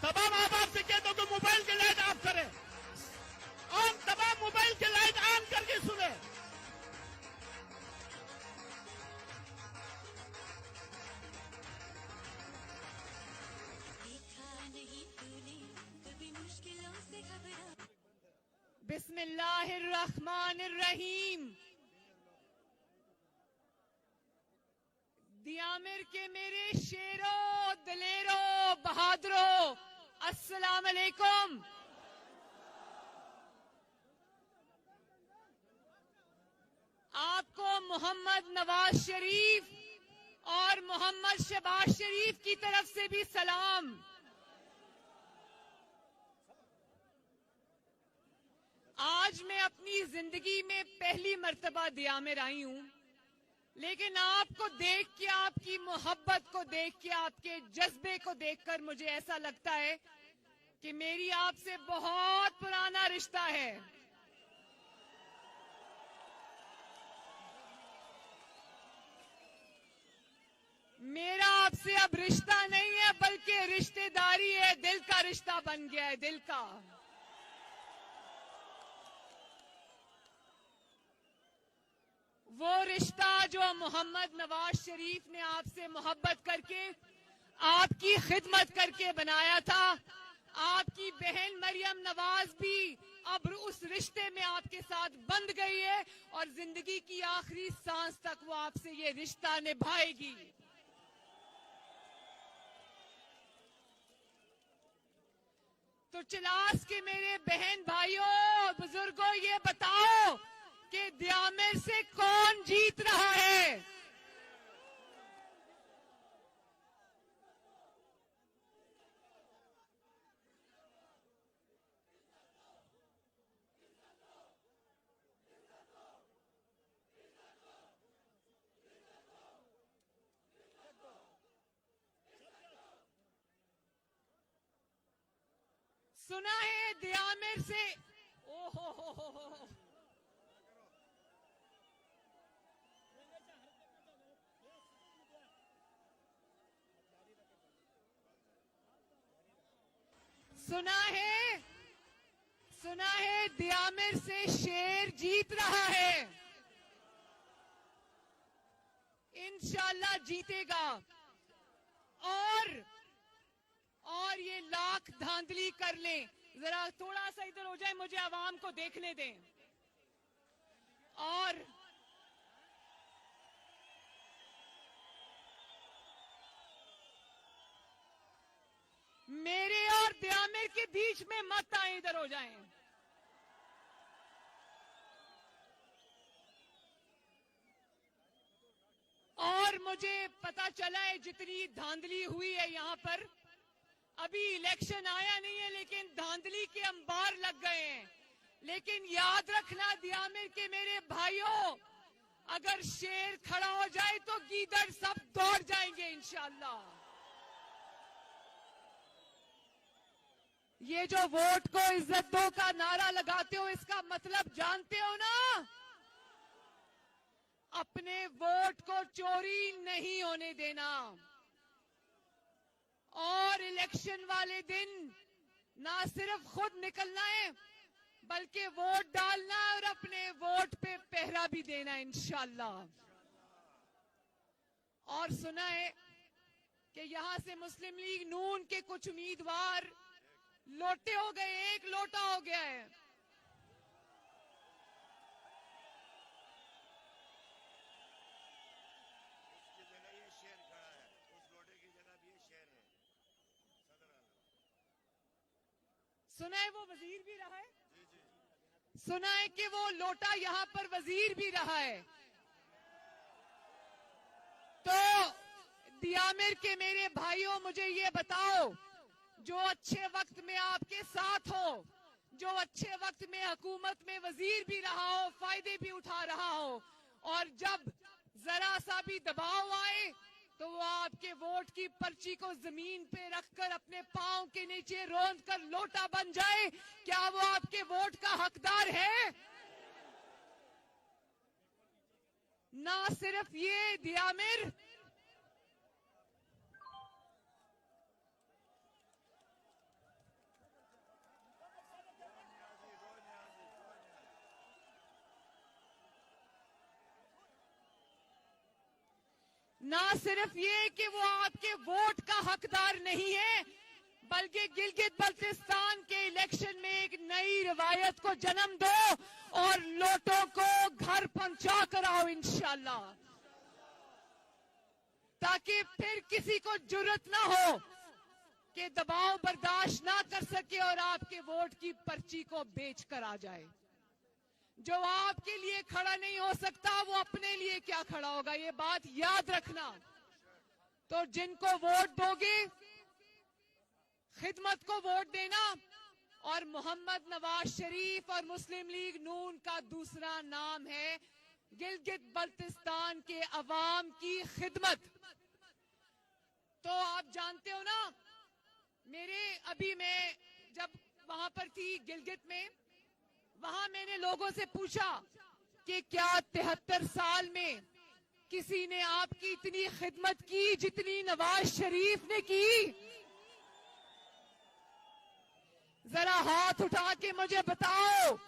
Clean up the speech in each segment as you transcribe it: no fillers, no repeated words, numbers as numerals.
तमाम आप आपसे कहता हूँ कि मोबाइल की लाइट ऑफ करें और तमाम मोबाइल की लाइट ऑन करके सुने। बिस्मिल्लाहिर्रहमानिर्रहीम। दियामिर के मेरे शेरों, दलेरों, बहादुरों, अस्सलाम अलैकुम। आपको मोहम्मद नवाज शरीफ और मोहम्मद शहबाज शरीफ की तरफ से भी सलाम। आज मैं अपनी जिंदगी में पहली मर्तबा दियामिर आई हूं, लेकिन आपको देख के, आपकी मोहब्बत को देख के, आपके जज्बे को देखकर मुझे ऐसा लगता है कि मेरी आपसे बहुत पुराना रिश्ता है। मेरा आपसे अब रिश्ता नहीं है, बल्कि रिश्तेदारी है। दिल का रिश्ता बन गया है, दिल का। वो रिश्ता जो मोहम्मद नवाज शरीफ ने आपसे मोहब्बत करके, आपकी खिदमत करके बनाया था। आपकी बहन मरियम नवाज भी अब उस रिश्ते में आपके साथ बंध गई है और जिंदगी की आखिरी सांस तक वो आपसे ये रिश्ता निभाएगी। तो चिलास के मेरे बहन भाइयों, बुजुर्गों, ये बताओ कि दियामिर से कौन जीत रहा है? सुना है दियामिर से, ओहो, सुना है दियामिर से शेर जीत रहा है। इंशाल्लाह जीतेगा। और ये लाख धांधली कर लें, जरा थोड़ा सा इधर हो जाए, मुझे आवाम को देखने दें। और मेरे और दियामिर के बीच में मत आए, इधर हो जाएं। और मुझे पता चला है जितनी धांधली हुई है यहाँ पर, अभी इलेक्शन आया नहीं है लेकिन धांधली के अंबार लग गए हैं। लेकिन याद रखना दियामिर के मेरे भाइयों, अगर शेर खड़ा हो जाए तो गीदड़ सब दौड़ जाएंगे इंशाल्लाह। ये जो वोट को इज्जत दो का नारा लगाते हो, इसका मतलब जानते हो ना? अपने वोट को चोरी नहीं होने देना। और इलेक्शन वाले दिन ना सिर्फ खुद निकलना है, बल्कि वोट डालना और अपने वोट पे पहरा भी देना इंशाल्लाह। और सुना है कि यहां से मुस्लिम लीग नून के कुछ उम्मीदवार लोटे हो गए, एक लोटा हो गया है। सुना है वो वजीर भी रहा है। सुना है कि वो लोटा यहाँ पर वजीर भी रहा है। तो दियामिर के मेरे भाइयों, मुझे ये बताओ, जो अच्छे वक्त में आपके साथ हो, जो अच्छे वक्त में हुकूमत में वजीर भी रहा हो, फायदे भी उठा रहा हो, और जब जरा सा भी दबाव आए तो वो आपके वोट की पर्ची को जमीन पे रखकर अपने पांव के नीचे रोंद कर लोटा बन जाए, क्या वो आपके वोट का हकदार है? ना सिर्फ ये दियामिर, ना सिर्फ ये कि वो आपके वोट का हकदार नहीं है, बल्कि गिलगित बल्तिस्तान के इलेक्शन में एक नई रिवायत को जन्म दो और लोटों को घर पहुंचा कर आओ इंशाल्लाह, ताकि फिर किसी को जुर्रत ना हो कि दबाव बर्दाश्त ना कर सके और आपके वोट की पर्ची को बेच कर आ जाए। जो आपके लिए खड़ा नहीं हो सकता वो अपने लिए क्या खड़ा होगा, ये बात याद रखना। तो जिनको वोट दोगे, खिदमत को वोट देना, और मोहम्मद नवाज शरीफ और मुस्लिम लीग नून का दूसरा नाम है गिलगित बल्तिस्तान के अवाम की खिदमत। तो आप जानते हो ना, अभी मैं जब वहां पर थी गिलगित में, वहां मैंने लोगों से पूछा कि क्या 73 साल में किसी ने आपकी इतनी खिदमत की जितनी नवाज शरीफ ने की? जरा हाथ उठा के मुझे बताओ।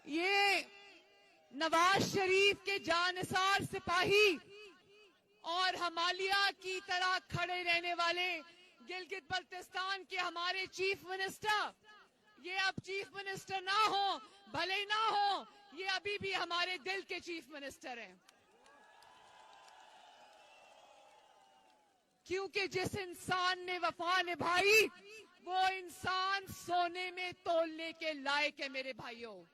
ये नवाज शरीफ के जानिसार सिपाही और हमालिया की तरह खड़े रहने वाले गिलगित बल्तिस्तान के हमारे चीफ मिनिस्टर, ये अब चीफ मिनिस्टर ना हो, भले ना हो, ये अभी भी हमारे दिल के चीफ मिनिस्टर हैं। क्योंकि जिस इंसान ने वफा निभाई वो इंसान सोने में तोलने के लायक है मेरे भाइयों।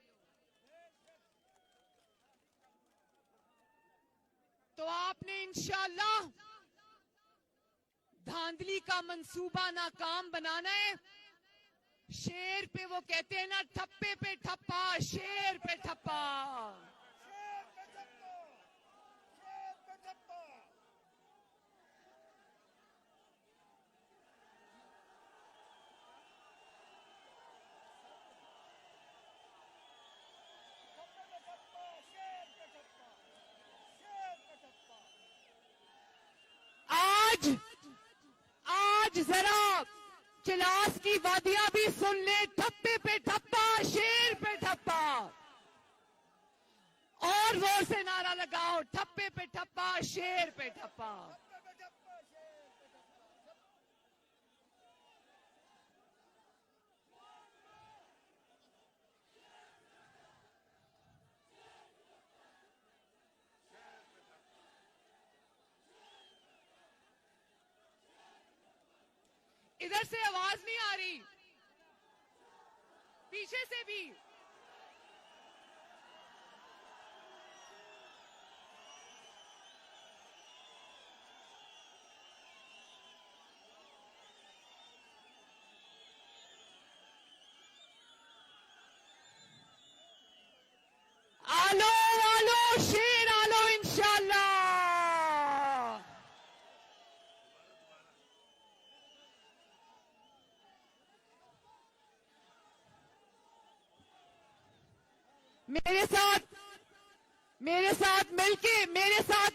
तो आपने इंशाल्लाह धांधली का मंसूबा नाकाम बनाना है। शेर पे वो कहते हैं ना, ठप्पे पे ठप्पा, शेर पे ठप्पा। आज जरा चिलास की वादियां भी सुन ले, ठप्पे पे ठप्पा, शेर पे ठप्पा। और जोर से नारा लगाओ, ठप्पे पे ठप्पा, शेर पे ठप्पा। इधर से आवाज नहीं आ रही, पीछे से भी। आलो आलो शेर आलो इंशाल्लाह। मेरे साथ मिलके, मेरे साथ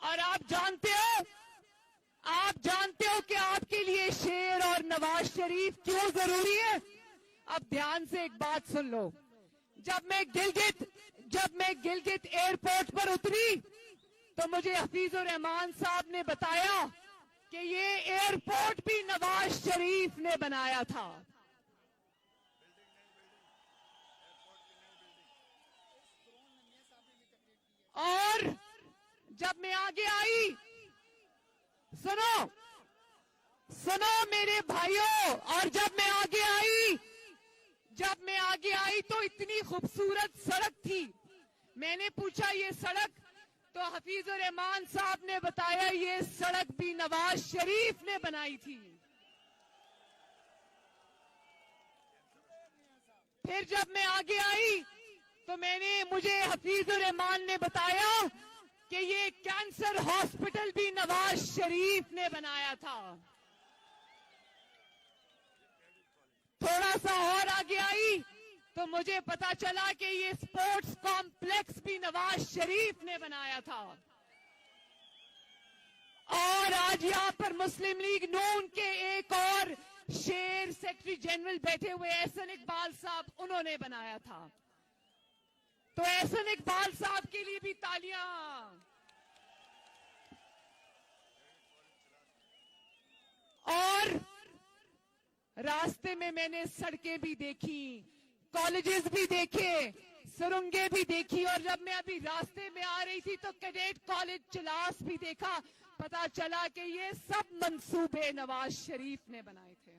और आप जानते हो कि आपके लिए शेर और नवाज शरीफ क्यों जरूरी है। अब ध्यान से एक बात सुन लो। जब मैं गिलगित एयरपोर्ट पर उतरी तो मुझे हफीजुर रहमान साहब ने बताया कि ये एयरपोर्ट भी नवाज शरीफ ने बनाया था। और जब मैं आगे आई, सुनो मेरे भाइयों, और जब मैं आगे आई तो इतनी खूबसूरत सड़क थी। मैंने पूछा ये सड़क, तो हफीजुर रहमान साहब ने बताया ये सड़क भी नवाज शरीफ ने बनाई थी। फिर जब मैं आगे आई तो मुझे हफीजुर रहमान ने बताया कि ये कैंसर हॉस्पिटल भी नवाज शरीफ ने बनाया था। थोड़ा सा और आगे आई तो मुझे पता चला कि ये स्पोर्ट्स कॉम्प्लेक्स भी नवाज शरीफ ने बनाया था। और आज यहाँ पर मुस्लिम लीग नून के एक और शेर सेक्रेटरी जनरल बैठे हुए एहसन इकबाल साहब, उन्होंने बनाया था। तो एहसन इकबाल साहब के लिए भी तालियां। और रास्ते में मैंने सड़कें भी देखी, कॉलेजेस भी देखे, सुरंगें भी देखी। और जब मैं अभी रास्ते में आ रही थी तो कैडेट कॉलेज चिलास भी देखा। पता चला कि ये सब मंसूबे नवाज शरीफ ने बनाए थे।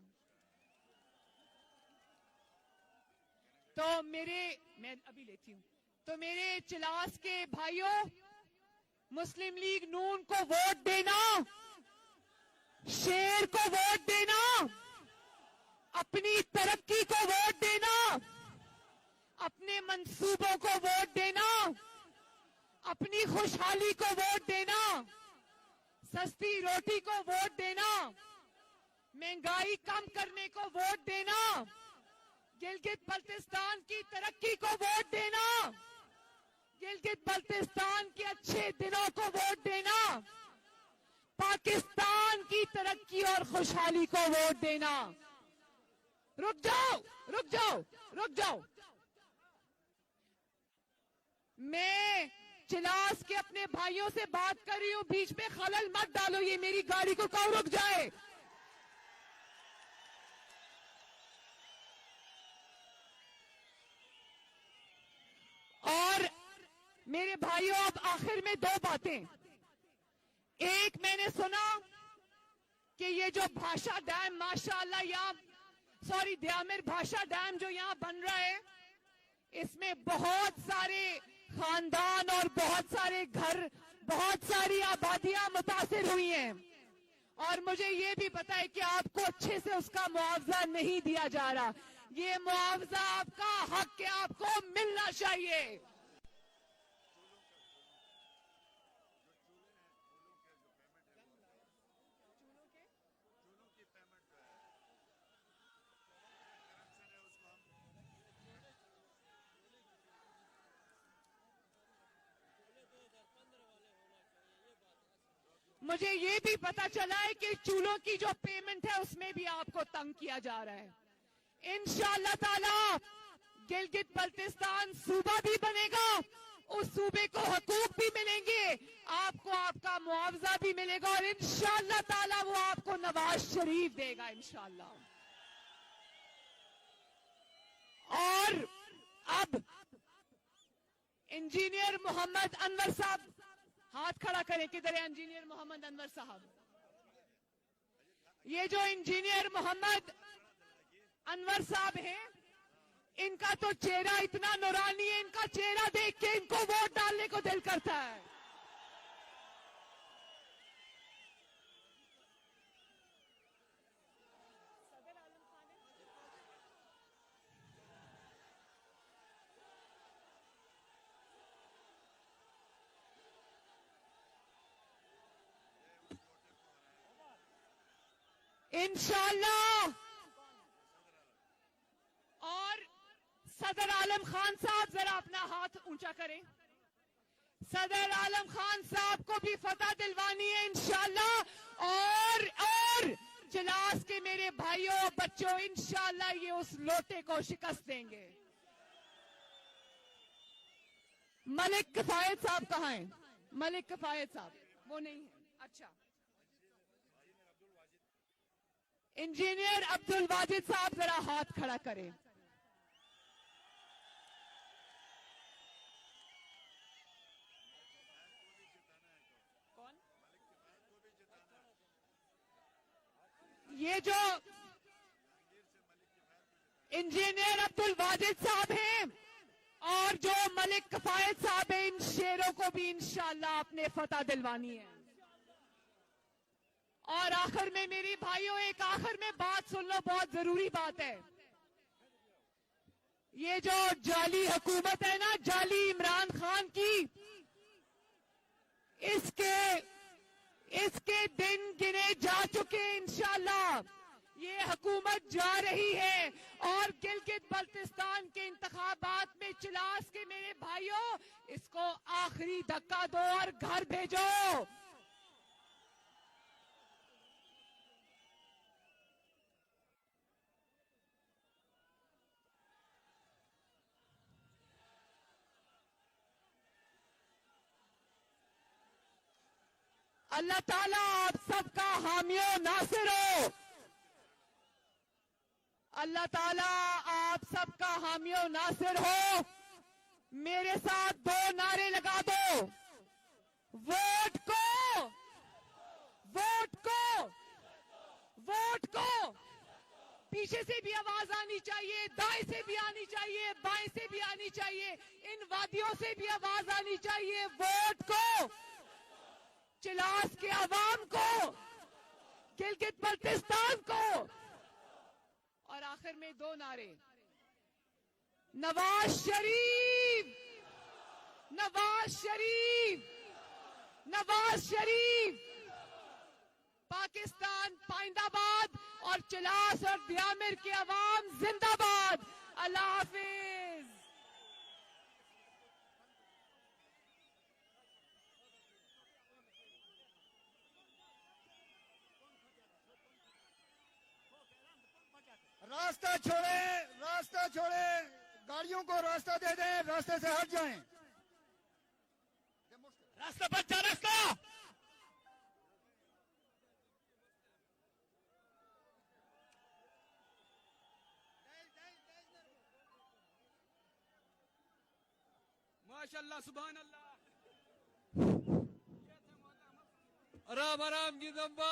तो मैं अभी लेती हूं। तो मेरे चिलास के भाइयों, मुस्लिम लीग नून को वोट देना, शेर को वोट देना, अपनी तरक्की को वोट देना, अपने मंसूबों को वोट देना, अपनी खुशहाली को वोट देना, सस्ती रोटी को वोट देना, महंगाई कम करने को वोट देना, गिलगित बल्तिस्तान की तरक्की को वोट देना, गिलगित बल्तिस्तान के अच्छे दिनों को वोट देना, पाकिस्तान की तरक्की और खुशहाली को वोट देना। रुक जाओ, रुक जाओ, रुक जाओ। मैं चिलास के अपने भाइयों से बात कर रही हूं, बीच में खलल मत डालो। ये मेरी गाड़ी को कहो रुक जाए। और मेरे भाइयों, अब आखिर में दो बातें। एक, मैंने सुना कि ये जो भाषा डैम माशाअल्लाह यहाँ द्यामिर भाषा डैम जो यहाँ बन रहा है, इसमें बहुत सारे खानदान और बहुत सारे घर, बहुत सारी आबादियां मुतासिर हुई हैं। और मुझे ये भी पता है कि आपको अच्छे से उसका मुआवजा नहीं दिया जा रहा। ये मुआवजा आपका हक है, आपको मिलना चाहिए। मुझे ये भी पता चला है कि चूल्हों की जो पेमेंट है उसमें भी आपको तंग किया जा रहा है। इंशाअल्लाह ताला गिलगित बल्तिस्तान सूबा भी बनेगा, उस सूबे को हकूक भी मिलेंगे, आपको आपका मुआवजा भी मिलेगा और इंशाअल्लाह ताला वो आपको नवाज शरीफ देगा इंशाअल्लाह। और अब इंजीनियर मोहम्मद अनवर साहब, हाथ खड़ा करें, किधर है इंजीनियर मोहम्मद अनवर साहब? ये जो इंजीनियर मोहम्मद अनवर साहब हैं, इनका तो चेहरा इतना नूरानी है, इनका चेहरा देख के इनको वोट डालने को दिल करता है। इंशाअल्लाह। और सदर आलम खान साहब, जरा अपना हाथ ऊंचा करें। सदर आलम खान साहब को भी फतह दिलवानी है इंशाअल्लाह। और चिलास के मेरे भाइयों बच्चों, इंशाअल्लाह ये उस लोटे को शिकस्त देंगे। मलिक किफायत साहब कहाँ हैं? मलिक किफायत साहब वो नहीं है। अच्छा, इंजीनियर अब्दुल वाजिद साहब जरा हाथ खड़ा करें। कौन? ये जो इंजीनियर अब्दुल वाजिद साहब हैं और जो मलिक किफायत साहब हैं, इन शेरों को भी इंशाअल्लाह अपने फतह दिलवानी है। और आखिर में मेरी भाइयों, एक आखिर में बात सुन लो, बहुत जरूरी बात है। ये जो जाली हुकूमत है ना, जाली इमरान खान की, इसके दिन गिने जा चुके। इंशाल्लाह ये हुकूमत जा रही है और गिलगित बल्तिस्तान के इंतखाबात में चिलास के मेरे भाइयों, इसको आखिरी धक्का दो और घर भेजो। अल्लाह ताला आप सबका हामियो नासिर हो। अल्लाह ताला आप सबका हामियो नासिर हो। मेरे साथ दो नारे लगा दो। वोट को, वोट को, वोट को। पीछे से भी आवाज आनी चाहिए, दाएं से भी आनी चाहिए, बाएं से भी आनी चाहिए, इन वादियों से भी आवाज आनी चाहिए। वोट को, चिलास के अवाम को, गिलगित बल्तिस्तान को। और आखिर में दो नारे, नवाज शरीफ, नवाज शरीफ, नवाज शरीफ। पाकिस्तान पाइंदाबाद और चिलास और दियामिर के अवाम जिंदाबाद। अल्लाह हाफिज। रास्ता छोड़े, रास्ता छोड़े, गाड़ियों को रास्ता दे दें, रास्ते से हट जाएं। रास्ता बचा, रास्ता। माशाल्लाह, सुभान अल्लाह। आराम आराम की दम्बा।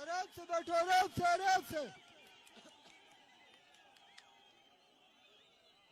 आराम से बैठो, आराम से, आराम से।